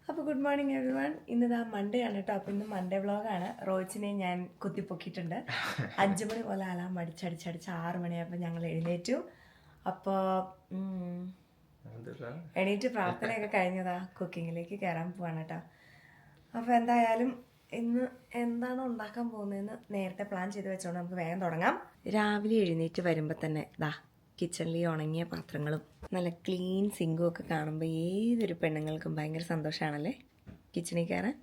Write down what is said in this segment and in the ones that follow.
അപ്പോൾ good morning every one. ഇന്നിതാ Monday ആണ് കേട്ടോ. അപ്പോൾ ഇന്ന് മൺഡേ വ്ളോഗാണ്. റോയിച്ചിനെ ഞാൻ കുത്തിപ്പൊക്കിയിട്ടുണ്ട്. 5 മണി പോലെ അലാം അടിച്ചടിച്ചടിച്ച് 6 മണിയായപ്പോൾ ഞങ്ങൾ എഴുന്നേറ്റു. അപ്പോൾ എണീറ്റ് പ്രാർത്ഥനയൊക്കെ കഴിഞ്ഞതാ കുക്കിങ്ങിലേക്ക് കയറാൻ പോവാണ് കേട്ടോ. അപ്പോൾ എന്തായാലും ഇന്ന് എന്താണ് ഉണ്ടാക്കാൻ പോകുന്നതെന്ന് നേരത്തെ പ്ലാൻ ചെയ്ത് വെച്ചോണ്ട് നമുക്ക് വേഗം തുടങ്ങാം. രാവിലെ എഴുന്നേറ്റ് വരുമ്പോൾ തന്നെ കിച്ചണിൽ ഉണങ്ങിയ പാത്രങ്ങളും നല്ല ക്ലീൻ സിങ്കും ഒക്കെ കാണുമ്പോൾ ഏതൊരു പെണ്ണുങ്ങൾക്കും ഭയങ്കര സന്തോഷമാണല്ലേ കിച്ചണിൽ കയറാൻ.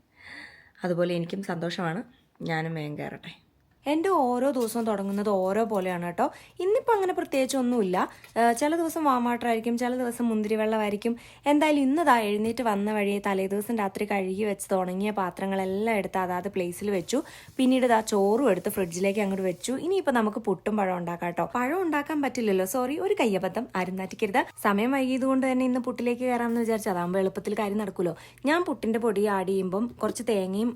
അതുപോലെ എനിക്കും സന്തോഷമാണ്. ഞാനും വേഗം കയറട്ടെ. എൻ്റെ ഓരോ ദിവസവും തുടങ്ങുന്നത് ഓരോ പോലെയാണ് കേട്ടോ. ഇന്നിപ്പോൾ അങ്ങനെ പ്രത്യേകിച്ചൊന്നുമില്ല. ചില ദിവസം വാം വാട്ടർ ആയിരിക്കും, ചില ദിവസം മുന്തിരി വെള്ളമായിരിക്കും. എന്തായാലും ഇന്നതാ എഴുന്നേറ്റ് വന്ന വഴിയെ തലേദിവസം രാത്രി കഴുകി വെച്ച് തുടങ്ങിയ പാത്രങ്ങളെല്ലാം എടുത്ത് അതാത് പ്ലേസിൽ വെച്ചു. പിന്നീട് ചോറും എടുത്ത് ഫ്രിഡ്ജിലേക്ക് അങ്ങോട്ട് വെച്ചു. ഇനിയിപ്പോൾ നമുക്ക് പുട്ടും പഴം ഉണ്ടാക്കാം കേട്ടോ. പഴം ഉണ്ടാക്കാൻ പറ്റില്ലല്ലോ, സോറി, ഒരു കയ്യബദ്ധം, ആരും നാറ്റിക്കരുത്. സമയം വൈകിയത് കൊണ്ട് തന്നെ ഇന്ന് പുട്ടിലേക്ക് കയറാമെന്ന് വിചാരിച്ചു. അതാകുമ്പോൾ എളുപ്പത്തിൽ കാര്യം നടക്കുമല്ലോ. ഞാൻ പുട്ടിൻ്റെ പൊടി ആഡ് ചെയ്യുമ്പം കുറച്ച് തേങ്ങയും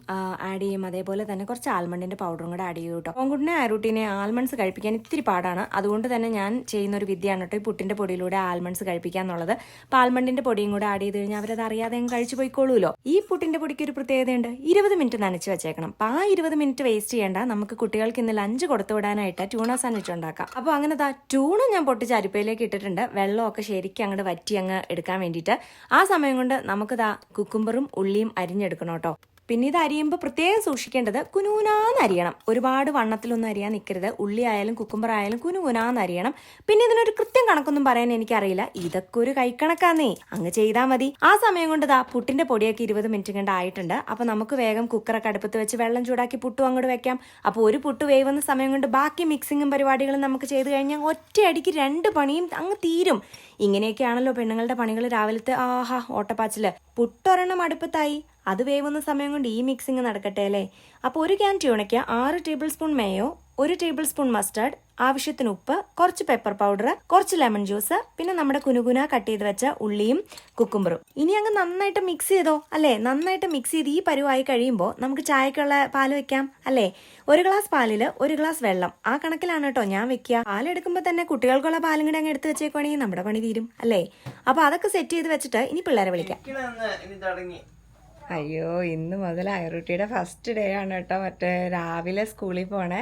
ആഡ് ചെയ്യും, അതേപോലെ തന്നെ കുറച്ച് ആൽമണ്ടിൻ്റെ പൗഡറും കൂടെ ആഡ് ചെയ്യും കേട്ടോ. ഓങ്കുട്ടിനെ ആരൂട്ടിനെ ആൽമണ്ട്സ് കഴിപ്പിക്കാൻ ഇത്തിരി പാടാണ്. അതുകൊണ്ട് തന്നെ ഞാൻ ചെയ്യുന്ന ഒരു വിദ്യയാണ് കേട്ടോ ഈ പുട്ടിന്റെ പൊടിയിലൂടെ ആൽമണ്ട്സ് കഴിപ്പിക്കുക എന്നുള്ളത്. അപ്പോൾ ആൽമണ്ടിന്റെ പൊടിയും കൂടെ ആഡ് ചെയ്ത് കഴിഞ്ഞാൽ അവരത് അറിയാതെ കഴിച്ചു പോയിക്കോളൂല്ലോ. ഈ പുട്ടിന്റെ പൊടിക്ക് ഒരു പ്രത്യേകതയുണ്ട്. 20 മിനിറ്റ് നനച്ച് വെച്ചേക്കണം. അപ്പോൾ ആ 20 മിനിറ്റ് വേസ്റ്റ് ചെയ്യേണ്ട. നമുക്ക് കുട്ടികൾക്ക് ഇന്ന് ലഞ്ച് കൊടുത്തു വിടാനായിട്ട് ട്യൂണ സാൻഡ്വിച്ച് ഉണ്ടാക്കാം. അപ്പോൾ അങ്ങനെ ട്യൂണ ഞാൻ പൊട്ടിച്ച് അരിപ്പയിലേക്ക് ഇട്ടിട്ടുണ്ട്. വെള്ളമൊക്കെ ശരിക്കും അങ്ങോട്ട് വറ്റി അങ്ങ് എടുക്കാൻ വേണ്ടിയിട്ട്. ആ സമയം കൊണ്ട് നമുക്ക് കുക്കുംബറും ഉള്ളിയും അരിഞ്ഞെടുക്കണം കേട്ടോ. പിന്നെ ഇത് അരിയുമ്പോൾ പ്രത്യേകം സൂക്ഷിക്കേണ്ടത് കുനുകുനാന്ന് അരിയണം. ഒരുപാട് വണ്ണത്തിലൊന്നും അരിയാൻ നിൽക്കരുത്. ഉള്ളി ആയാലും കുക്കുംബർ ആയാലും കുനുകുനാന്ന് അരിയണം. പിന്നെ ഇതിനൊരു കൃത്യം കണക്കൊന്നും പറയാൻ എനിക്കറിയില്ല. ഇതൊക്കെ ഒരു കൈക്കണക്കാന്നേ, അങ്ങ് ചെയ്താൽ മതി. ആ സമയം കൊണ്ട് പുട്ടിന്റെ പൊടിയൊക്കെ 20 മിനിറ്റ് കണ്ട് ആയിട്ടുണ്ട്. അപ്പോൾ നമുക്ക് വേഗം കുക്കറൊക്കെ അടുപ്പത്ത് വെച്ച് വെള്ളം ചൂടാക്കി പുട്ടും അങ്ങോട്ട് വെക്കാം. അപ്പോൾ ഒരു പുട്ട് വേവുന്ന സമയം കൊണ്ട് ബാക്കി മിക്സിങ്ങും പരിപാടികളും നമുക്ക് ചെയ്ത് കഴിഞ്ഞാൽ ഒറ്റയടിക്ക് 2 പണിയും അങ്ങ് തീരും. ഇങ്ങനെയൊക്കെയാണല്ലോ പെണ്ണുങ്ങളുടെ പണികൾ രാവിലത്തെ. ആഹാ ഓട്ടപ്പാച്ചില്. പുട്ടൊരെണ്ണം അടുപ്പത്തായി, അത് വേവുന്ന സമയം കൊണ്ട് ഈ മിക്സിങ് നടക്കട്ടെ അല്ലേ. അപ്പോൾ 1 ക്യാൻ ട്യൂണയ്ക്ക് 6 tablespoon mayo, 1 tablespoon mustard, ആവശ്യത്തിന് ഉപ്പ്, കുറച്ച് പെപ്പർ പൗഡർ, കുറച്ച് ലെമൺ ജ്യൂസ്, പിന്നെ നമ്മുടെ കുനുകുന കട്ട് ചെയ്ത് വെച്ച ഉള്ളിയും കുക്കുംബറും. ഇനി അങ്ങ് നന്നായിട്ട് മിക്സ് ചെയ്തോ അല്ലേ. നന്നായിട്ട് മിക്സ് ചെയ്ത് ഈ പരുവായി കഴിയുമ്പോൾ നമുക്ക് ചായക്കുള്ള പാല് വെക്കാം അല്ലേ. 1 ഗ്ലാസ് പാലിൽ 1 ഗ്ലാസ് വെള്ളം, ആ കണക്കിലാണ് കേട്ടോ ഞാൻ വെക്കുക. പാലെടുക്കുമ്പോൾ തന്നെ കുട്ടികൾക്കുള്ള പാലും കൂടെ അങ്ങ് എടുത്ത് വെച്ചേക്കുവാണെങ്കിൽ നമ്മുടെ പണി തീരും അല്ലേ. അപ്പോൾ അതൊക്കെ സെറ്റ് ചെയ്ത് വെച്ചിട്ട് ഇനി പിള്ളേരെ വിളിക്കാം. അയ്യോ, ഇന്ന് മുതൽ ഐറൂട്ടിയുടെ ഫസ്റ്റ് ഡേ ആണ് കേട്ടോ. മറ്റേ രാവിലെ സ്കൂളിൽ പോണേ.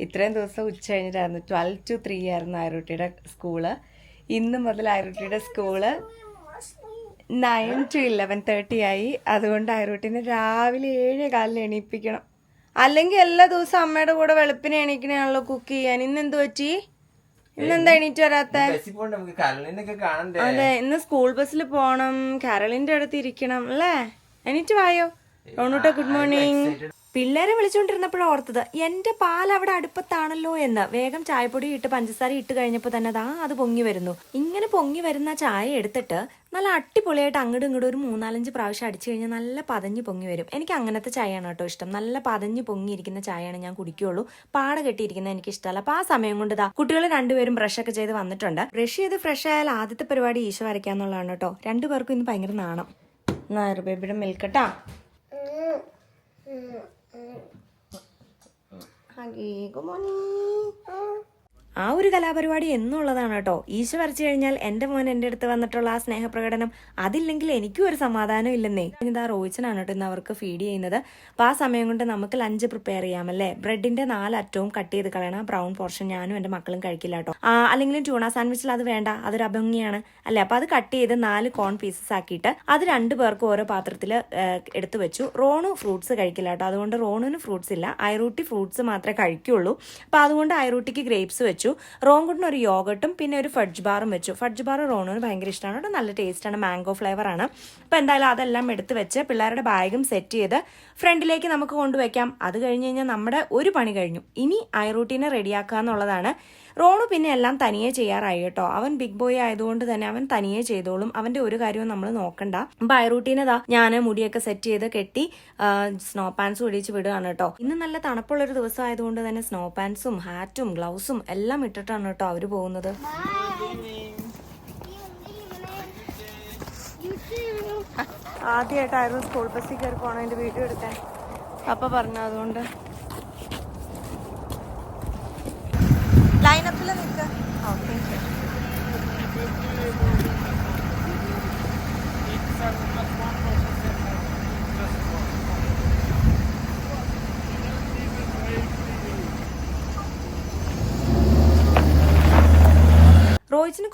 ഇത്രയും ദിവസം ഉച്ച കഴിഞ്ഞിട്ടായിരുന്നു. 12 to 3 ആയിരുന്നു ഐറൂട്ടിയുടെ സ്കൂള്. ഇന്ന് മുതൽ ഐറൂട്ടിയുടെ സ്കൂള് 9 to 11:30 ആയി. അതുകൊണ്ട് ഐറൂട്ടിനെ രാവിലെ 7:15 എണീപ്പിക്കണം. അല്ലെങ്കിൽ എല്ലാ ദിവസവും അമ്മയുടെ കൂടെ വെളുപ്പിനെ എണീക്കണേയാണല്ലോ കുക്ക് ചെയ്യാൻ. ഇന്നെന്ത് പറ്റി? ഇന്നെന്താ എണീറ്റ് വരാത്ത? അതെ, ഇന്ന് സ്കൂൾ ബസ്സിൽ പോണം, കാരളിന്റെ അടുത്ത് ഇരിക്കണം അല്ലേ. എണീറ്റ് വായോ റോണൂട്ട. Good morning. പിള്ളേരെ വിളിച്ചുകൊണ്ടിരുന്നപ്പോഴാണ് ഓർത്തത് എന്റെ പാൽ അവിടെ അടുപ്പത്താണല്ലോ എന്ന്. വേഗം ചായപ്പൊടി ഇട്ട് പഞ്ചസാര ഇട്ട് കഴിഞ്ഞപ്പോൾ തന്നെ അത് പൊങ്ങി വരുന്നു. ഇങ്ങനെ പൊങ്ങി വരുന്ന ചായ എടുത്തിട്ട് നല്ല അടിപൊളിയായിട്ട് അങ്ങോട്ടും ഇങ്ങോട്ടും ഒരു 3-4 പ്രാവശ്യം അടിച്ചു കഴിഞ്ഞാൽ നല്ല പതഞ്ഞ് പൊങ്ങി വരും. എനിക്ക് അങ്ങനത്തെ ചായയാണ് കേട്ടോ ഇഷ്ടം. നല്ല പതഞ്ഞ് പൊങ്ങിയിരിക്കുന്ന ചായയാണ് ഞാൻ കുടിക്കുകയുള്ളൂ. പാട കെട്ടിയിരിക്കുന്നത് എനിക്ക് ഇഷ്ടമല്ല. അപ്പോൾ ആ സമയം കൊണ്ട് കുട്ടികൾ 2 പേരും ബ്രഷൊക്കെ ചെയ്ത് വന്നിട്ടുണ്ട്. ബ്രഷ് ചെയ്ത് ഫ്രഷ് ആയാൽ ആദ്യത്തെ പരിപാടി ഈശോ വരയ്ക്കാന്നുള്ളതാണ് കേട്ടോ. 2 പേർക്കും ഇന്ന് ഭയങ്കര നാണം. നായർ ബേബിയുടെ മിൽക്കട്ടാ. ആ ഒരു കലാപരിപാടി എന്നുള്ളതാണ് കേട്ടോ. ഈശോ വരച്ചു കഴിഞ്ഞാൽ എൻ്റെ മോൻ എൻ്റെ അടുത്ത് വന്നിട്ടുള്ള ആ സ്നേഹപ്രകടനം, അതില്ലെങ്കിൽ എനിക്കും ഒരു സമാധാനം ഇല്ലെന്നേ. ഇതാ റോയിച്ചനാണ് കേട്ടോ ഇന്ന് അവർക്ക് ഫീഡ് ചെയ്യുന്നത്. അപ്പോൾ ആ സമയം കൊണ്ട് നമുക്ക് ലഞ്ച് പ്രിപ്പയർ ചെയ്യാമല്ലേ. ബ്രെഡിന്റെ 4 അറ്റവും കട്ട് ചെയ്ത് കളയണം. ബ്രൗൺ പോർഷൻ ഞാനും എൻ്റെ മക്കളും കഴിക്കില്ല കേട്ടോ. അല്ലെങ്കിലും ട്യൂണ സാൻഡ്വിച്ചിൽ അത് വേണ്ട, അതൊരു അഭംഗിയാണ് അല്ലേ. അപ്പോൾ അത് കട്ട് ചെയ്ത് 4 കോൺ പീസസ് ആക്കിയിട്ട് അത് 2 പേർക്കും ഓരോ പാത്രത്തിൽ എടുത്തു വെച്ചു. റോണു ഫ്രൂട്ട്സ് കഴിക്കില്ല കേട്ടോ. അതുകൊണ്ട് റോണുവിന് ഫ്രൂട്ട്സ് ഇല്ല. ഐറൂട്ടി ഫ്രൂട്ട്സ് മാത്രമേ കഴിക്കുള്ളൂ. അപ്പോൾ അതുകൊണ്ട് ഐറൂട്ടിക്ക് ഗ്രേപ്സ് വെച്ചു. റോങ്കുട്ടിന് ഒരു യോഗട്ടും പിന്നെ ഒരു ഫഡ്ജ് ബാറും വെച്ചു. ഫഡ്ജ് ബാർ റോണുവിന് ഭയങ്കര ഇഷ്ടമാണ് കേട്ടോ. നല്ല ടേസ്റ്റാണ്, മാംഗോ ഫ്ലേവർ ആണ്. അപ്പോൾ എന്തായാലും അതെല്ലാം എടുത്ത് വെച്ച് പിള്ളേരുടെ ബാഗും സെറ്റ് ചെയ്ത് ഫ്രണ്ടിലേക്ക് നമുക്ക് കൊണ്ടുവയ്ക്കാം. അത് കഴിഞ്ഞ് കഴിഞ്ഞാൽ നമ്മുടെ ഒരു പണി കഴിഞ്ഞു. ഇനി ഐറൂട്ടിനെ റെഡിയാക്കുക എന്നുള്ളതാണ്. റോണു പിന്നെ എല്ലാം തനിയെ ചെയ്യാറായി കേട്ടോ. അവൻ ബിഗ് ബോയ് ആയതുകൊണ്ട് തന്നെ അവൻ തനിയെ ചെയ്തോളും. അവന്റെ ഒരു കാര്യവും നമ്മൾ നോക്കണ്ട. അപ്പൊ ഐറൂട്ടീനെ ഞാൻ മുടിയൊക്കെ സെറ്റ് ചെയ്ത് കെട്ടി സ്നോ പാൻസും ഒടിച്ച് വിടുകയാണ് കേട്ടോ. ഇന്ന് നല്ല തണുപ്പുള്ളൊരു ദിവസം ആയതുകൊണ്ട് തന്നെ സ്നോ പാൻസും ഹാറ്റും ഗ്ലൗസും എല്ലാം ഇട്ടിട്ടാണ് കേട്ടോ അവര് പോകുന്നത്. ആദ്യമായിട്ടായിരുന്നു സ്കൂൾ ബസ്സിൽ കയറി പോകണം എൻ്റെ വീഡിയോ എടുക്കാൻ. അപ്പ പറഞ്ഞു അതുകൊണ്ട് ലൈനപ്പിൽ നിൽക്കുക. ഓക്കെ,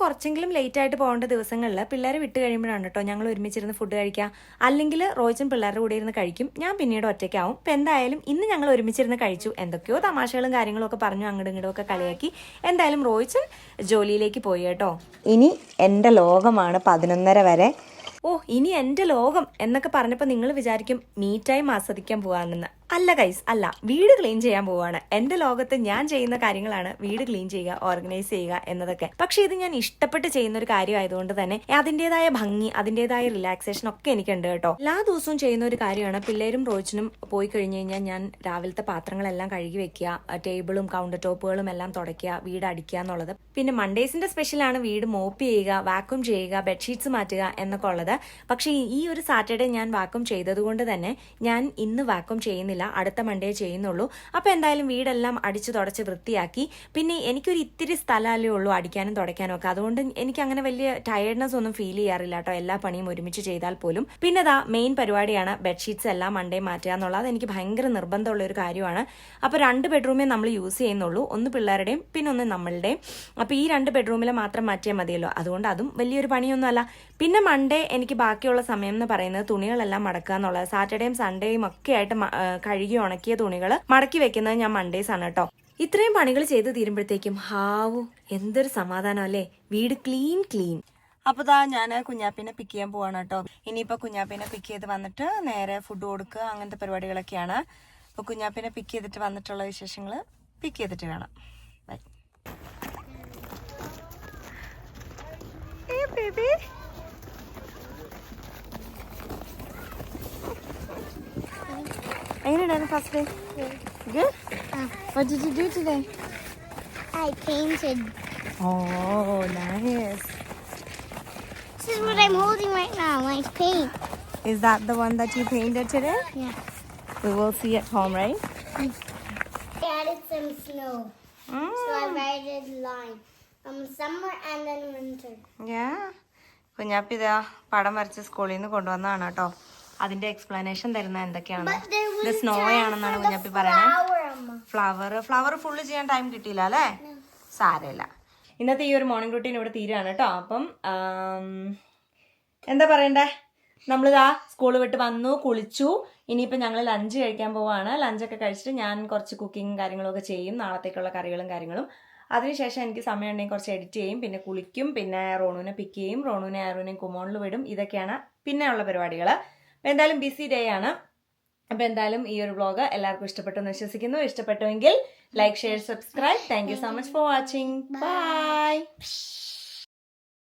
കുറച്ചെങ്കിലും ലേറ്റ് ആയിട്ട് പോകേണ്ട ദിവസങ്ങളിൽ പിള്ളേരെ വിട്ട് കഴിയുമ്പോഴാണ് കേട്ടോ ഞങ്ങൾ ഒരുമിച്ചിരുന്ന് ഫുഡ് കഴിക്കുക. അല്ലെങ്കിൽ റോയിച്ചൻ പിള്ളേരുടെ കൂടെ ഇരുന്ന് കഴിക്കും, ഞാൻ പിന്നീട് ഒറ്റയ്ക്കാവും. ഇപ്പം എന്തായാലും ഇന്ന് ഞങ്ങൾ ഒരുമിച്ചിരുന്ന് കഴിച്ചു. എന്തൊക്കെയോ തമാശകളും കാര്യങ്ങളും ഒക്കെ പറഞ്ഞു, അങ്ങോട്ടും ഇങ്ങോട്ടും ഒക്കെ കളിയാക്കി. എന്തായാലും റോയിച്ചൻ ജോലിയിലേക്ക് പോയി കേട്ടോ. ഇനി എൻ്റെ ലോകമാണ് 11:30 വരെ. ഇനി എൻ്റെ ലോകം എന്നൊക്കെ പറഞ്ഞപ്പോൾ നിങ്ങൾ വിചാരിക്കും മീ ടൈം ആസ്വദിക്കാൻ പോകാമെന്ന്. അല്ല ഗൈസ്, അല്ല, വീട് ക്ലീൻ ചെയ്യാൻ പോവാണ്. എൻ്റെ ലോകത്ത് ഞാൻ ചെയ്യുന്ന കാര്യങ്ങളാണ് വീട് ക്ലീൻ ചെയ്യുക, ഓർഗനൈസ് ചെയ്യുക എന്നതൊക്കെ. പക്ഷെ ഇത് ഞാൻ ഇഷ്ടപ്പെട്ട് ചെയ്യുന്ന ഒരു കാര്യമായതുകൊണ്ട് തന്നെ അതിൻ്റെതായ ഭംഗി, അതിൻ്റെതായ റിലാക്സേഷൻ ഒക്കെ എനിക്കുണ്ട് കേട്ടോ. എല്ലാ ദിവസവും ചെയ്യുന്ന ഒരു കാര്യമാണ്. പിള്ളേരും റോയിച്ചനും പോയി കഴിഞ്ഞ് കഴിഞ്ഞാൽ ഞാൻ രാവിലത്തെ പാത്രങ്ങളെല്ലാം കഴുകി വെക്കുക, ടേബിളും കൗണ്ടർ ടോപ്പുകളും എല്ലാം തുടയ്ക്കുക, വീട് അടിക്കുക എന്നുള്ളത്. പിന്നെ മൺഡേസിന്റെ സ്പെഷ്യലാണ് വീട് മോപ്പ് ചെയ്യുക, വാക്യൂം ചെയ്യുക, ബെഡ്ഷീറ്റ്സ് മാറ്റുക എന്നൊക്കെ ഉള്ളത്. പക്ഷേ ഈ ഒരു സാറ്റർഡേ ഞാൻ വാക്യൂം ചെയ്തത് കൊണ്ട് തന്നെ ഞാൻ ഇന്ന് വാക്യൂം ചെയ്യുന്നില്ല, അടുത്ത മൺഡേ ചെയ്യുന്നുള്ളൂ. അപ്പോൾ എന്തായാലും വീടെല്ലാം അടിച്ചു തുടച്ച് വൃത്തിയാക്കി. പിന്നെ എനിക്കൊരു ഇത്തിരി സ്ഥലമല്ലേ ഉള്ളൂ അടിക്കാനും തുടയ്ക്കാനും ഒക്കെ, അതുകൊണ്ട് എനിക്ക് അങ്ങനെ വലിയ ടയർഡ്നെസ് ഒന്നും ഫീൽ ചെയ്യാറില്ല കേട്ടോ, എല്ലാ പണിയും ഒരുമിച്ച് ചെയ്താൽ പോലും. പിന്നെ മെയിൻ പരിപാടിയാണ് ബെഡ്ഷീറ്റ്സ് എല്ലാം മൺഡേ മാറ്റുക എന്നുള്ളത്. എനിക്ക് ഭയങ്കര നിർബന്ധമുള്ള ഒരു കാര്യമാണ്. അപ്പോൾ 2 ബെഡ്റൂമേ നമ്മൾ യൂസ് ചെയ്യുന്നുള്ളൂ, ഒന്ന് പിള്ളേരുടെയും പിന്നെ ഒന്ന് നമ്മളുടെയും. അപ്പോൾ ഈ 2 ബെഡ്റൂമിൽ മാത്രം മാറ്റിയാൽ മതിയല്ലോ, അതുകൊണ്ട് അതും വലിയൊരു പണിയൊന്നുമല്ല. പിന്നെ മൺഡേ എനിക്ക് ബാക്കിയുള്ള സമയം എന്ന് പറയുന്നത് തുണികളെല്ലാം മടക്കുക എന്നുള്ളത്. സാറ്റർഡേയും സൺഡേയും ഒക്കെ ആയിട്ട് കഴുകി ഉണക്കിയ തുണികൾ മടക്കി വെക്കുന്നത് ഞാൻ മൺഡേസ് ആണ് കേട്ടോ. ഇത്രയും പണികൾ ചെയ്ത് തീരുമ്പോഴത്തേക്കും എന്തൊരു സമാധാനം അല്ലേ, വീട് ക്ലീൻ. അപ്പോൾ ഞാൻ കുഞ്ഞാപ്പിനെ പിക്ക് ചെയ്യാൻ പോവാണ് കേട്ടോ. ഇനിയിപ്പോൾ കുഞ്ഞാപ്പിനെ പിക്ക് ചെയ്ത് വന്നിട്ട് നേരെ ഫുഡ് കൊടുക്കുക, അങ്ങനത്തെ പരിപാടികളൊക്കെയാണ്. അപ്പോൾ കുഞ്ഞാപ്പിനെ പിക്ക് ചെയ്തിട്ട് വന്നിട്ടുള്ള വിശേഷങ്ങൾ പിക്ക് ചെയ്തിട്ട് കാണാം. ബൈ. ബേബി എങ്ങനെയുണ്ടായിരുന്നു first day? Good? What did you do today? I painted. Oh, nice. This is what I'm holding right now, my paint. Is that the one that you painted today? Yeah. We will see at home, right? I added some snow. So I added line. Summer and then winter. Yeah. Kunjappi ഇതാ പടം വരച്ച് സ്കൂളിൽ നിന്ന് കൊണ്ടുവന്നതാണ് കേട്ടോ. അതിന്റെ explanation തരുന്ന എന്തൊക്കെയാണ്. ഇത് സ്നോ ആണെന്നാണ് കുഞ്ഞാപ്പി പറയുന്നത്. ഫ്ലവർ ഫുള്ള് ചെയ്യാൻ ടൈം കിട്ടിയില്ല അല്ലേ? സാരമില്ല. ഇന്നത്തെ ഈ ഒരു മോർണിംഗ് റൂട്ടീൻ ഇവിടെ തീരുകയാണ് കേട്ടോ. അപ്പം എന്താ പറയണ്ടേ, നമ്മളിതാ സ്കൂൾ വിട്ട് വന്നു, കുളിച്ചു. ഇനിയിപ്പോൾ ഞങ്ങൾ ലഞ്ച് കഴിക്കാൻ പോവാണ്. ലഞ്ചൊക്കെ കഴിച്ചിട്ട് ഞാൻ കുറച്ച് കുക്കിങ്ങും കാര്യങ്ങളൊക്കെ ചെയ്യും, നാളത്തേക്കുള്ള കറികളും കാര്യങ്ങളും. അതിനുശേഷം എനിക്ക് സമയം ഉണ്ടെങ്കിൽ കുറച്ച് എഡിറ്റ് ചെയ്യും, പിന്നെ കുളിക്കും, പിന്നെ റോണുവിനെ പിക്ക് ചെയ്യും, റോണുവിനെ ആരുവിനെയും കുമോണിൽ വിടും. ഇതൊക്കെയാണ് പിന്നെയുള്ള പരിപാടികൾ. എന്തായാലും ബിസി ഡേ ആണ്. അപ്പോൾ എന്തായാലും ഈ ഒരു വ്ളോഗ് എല്ലാവർക്കും ഇഷ്ടപ്പെട്ടെന്ന് വിശ്വസിക്കുന്നു. ഇഷ്ടപ്പെട്ടുവെങ്കിൽ like, share, subscribe. Thank you so much for watching. By.